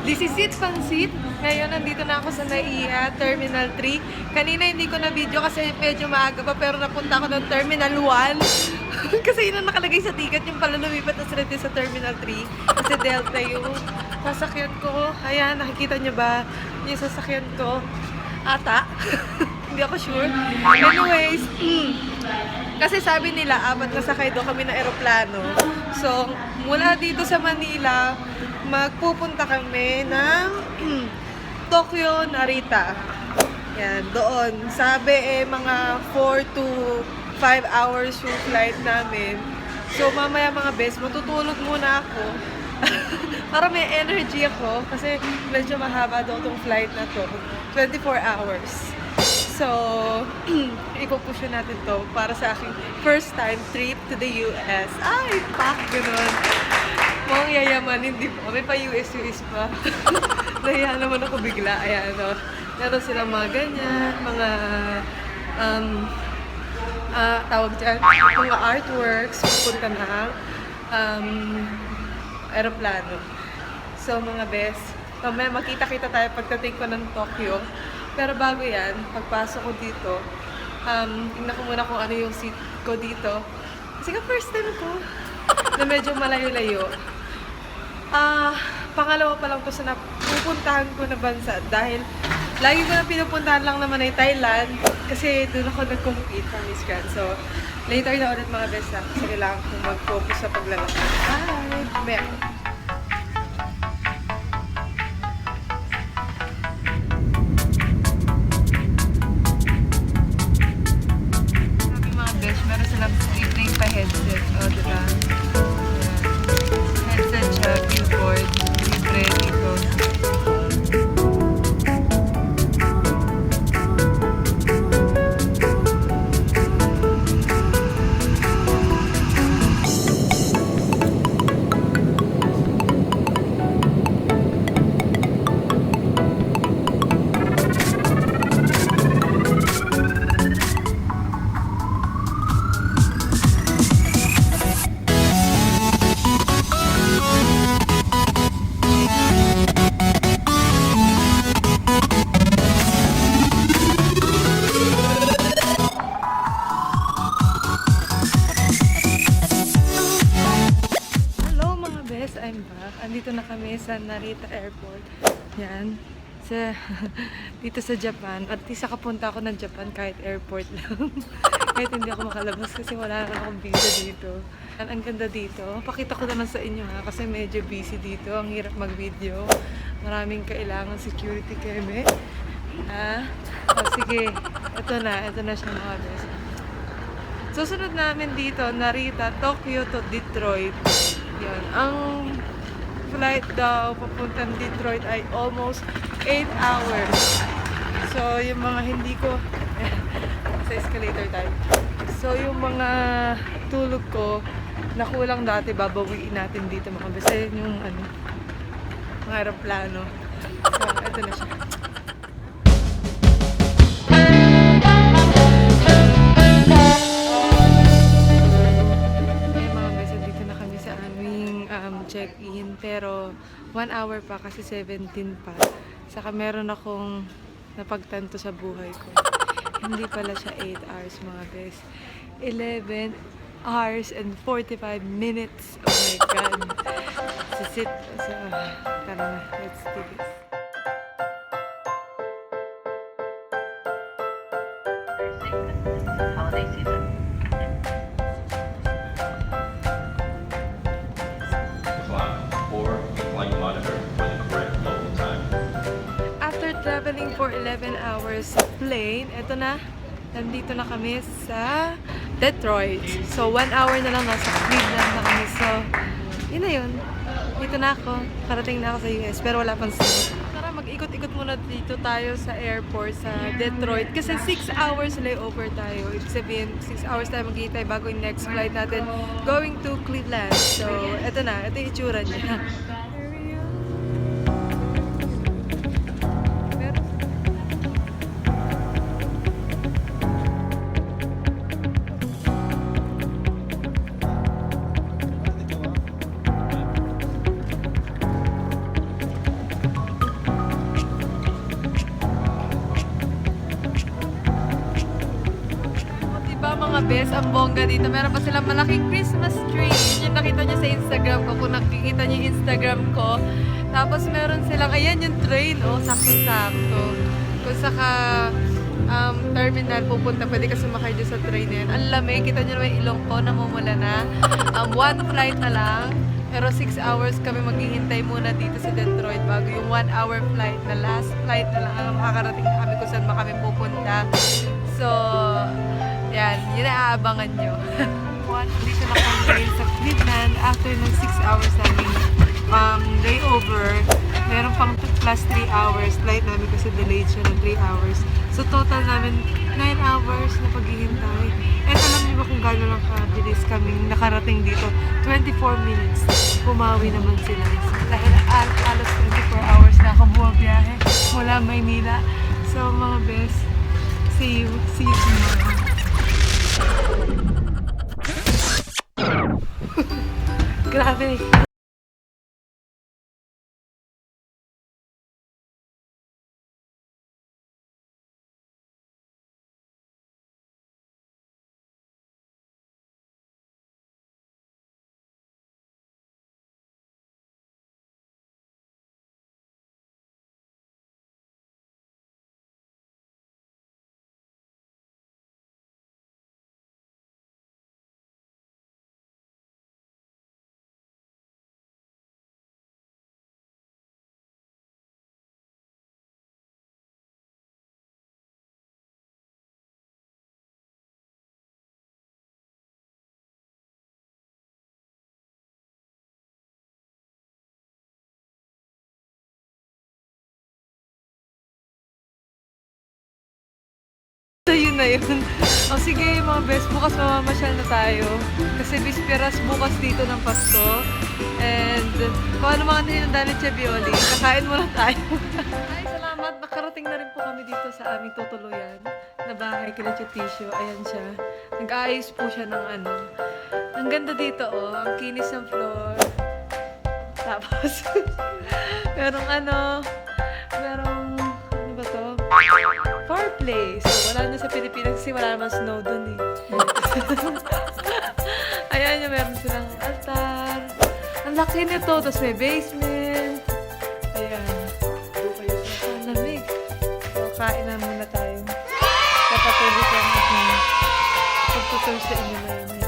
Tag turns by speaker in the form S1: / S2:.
S1: This is it, Pansit. Ngayon, nandito na ako sa NAIA, Terminal 3. Kanina hindi ko na video kasi medyo maaga pa, pero napunta ako ng Terminal 1. Kasi yun ang nakalagay sa ticket, yung pala lumipat na sila sa Terminal 3. Kasi Delta yung sasakyan ko. Ayan, nakikita niyo ba yung sasakyan ko? Ata. Hindi ako sure. Anyways, kasi sabi nila, 4 na sakay doon kami na eroplano. So, mula dito sa Manila, magpupunta kami ng Tokyo, Narita. Yan, doon. Sabi mga 4 to 5 hours yung flight namin. So, mamaya mga best, matutulog muna ako. Para may energy ako. Kasi medyo mahaba daw itong flight na to. 24 hours. So, ipupush natin to para sa aking first time trip to the US. Ay, pak! Ganun. Mukhang yayamanin, di ba? May pa US pa. Nahiya naman ako bigla. Ayan, no? Meron silang mga ganyan, mga, tawag dyan, mga artworks, pupunta ng, aeroplano. So, mga best, mamaya makita-kita tayo pagdating ko ng Tokyo. Pero bago yan, pagpasok ko dito, tingnan ko muna kung ano yung seat ko dito. Kasi ka first time ko na medyo malayo-layo. Pangalawa pa lang to sa napupuntahan ko na bansa dahil lagi ko na pinupuntahan lang naman ay Thailand kasi doon ako nag-compete sa Miss Grand. So, later na ulit mga best na kasi kailangan kong mag-focus sa paglalakad. Bye! Mamaya. Sabi mga best, meron silang free pa headset. O, diba? Headset siya, billboard, libre dito. I'm back. Andito na kami sa Narita Airport. Yan. Dito sa Japan. At isa kapunta ako ng Japan kahit airport lang. Kahit hindi ako makalabas kasi wala na akong visa dito. Ang ganda dito. Pakita ko naman sa inyo ha kasi medyo busy dito. Ang hirap mag-video. Maraming kailangan security keme. Sige. Ito na siya mga best. Susunod namin dito, Narita, Tokyo to Detroit. Yan. Ang flight daw papuntang Detroit ay almost 8 hours. So, yung mga hindi ko sa escalator tayo. So, yung mga tulog ko nakulang dati, babawiin natin dito mga basta yung mga aeroplano. So, ito na siya. Check-in, pero 1 hour pa kasi 17 pa. Saka meron akong napagtanto sa buhay ko. Hindi pala siya 8 hours mga best. 11 hours and 45 minutes. Oh my God. So, tara na, let's do this.
S2: Holiday season.
S1: Traveling for 11 hours sa plane. Ito na, nandito na kami sa Detroit. So, 1 hour na lang nasa Cleveland na kami. So, yun na yun. Dito na ako. Parating na ako sa US. Pero wala pang sunod. Tara, mag-ikot-ikot muna dito tayo sa airport sa Detroit. Kasi 6 hours layover tayo. Ibig sabihin, 6 hours tayo maghihintay bago yung next flight natin going to Cleveland. So, ito na. Ito yung itsura niya. best, ang bongga dito. Meron pa silang malaking Christmas tree. Yun yung nakita niyo sa Instagram ko. Kung nakikita niyo yung Instagram ko. Tapos meron silang, ayan yung train. Oh, sakto-sakto. Kung saka terminal pupunta, pwede ka sumakay dyan sa train na yan. Ang lamig. Kita niyo naman yung ilong ko, namumula na. One flight na lang. Pero 6 hours kami maghihintay muna dito sa Detroit bago yung 1 hour flight na last flight na lang ang makakarating na kami kung saan kami pupunta. So, yan. Yun ang aabangan nyo. Dito na kami ngayon sa Cleveland after ng 6 hours namin layover. Meron pang plus 3 hours flight namin kasi delayed siya ng 3 hours. So, total namin 9 hours na paghihintay. And alam niyo ba kung gano'n lang kabilis kaming nakarating dito? 24 minutes. Pumawi naman sila. Dahil alos 24 hours na ako bumabiyahe mula Maynila. So, mga best, see you tomorrow. Grabe. So yun na yun. O sige mga best, bukas mamamasyal na tayo. Kasi bisperas bukas dito ng Pasko. And kung ano mga nilinda ni Chebioli, kakain muna tayo. Ay, salamat. Nakarating na rin po kami dito sa aming tutuluyan na bahay kila Chutisio. Ayan siya. Nag-aayos po siya ng ano. Ang ganda dito oh. Ang kinis ng floor. Tapos, merong ano ba to? Fireplace. So, wala na sa Pilipinas kasi wala naman snow dun eh. Ayan yung meron silang altar. Ang laki nito. Tapos may basement. Ayan. Ang lamig. So, kain na muna tayo. Kapatuloy ko ang aking pagtutur sa inyo na yun.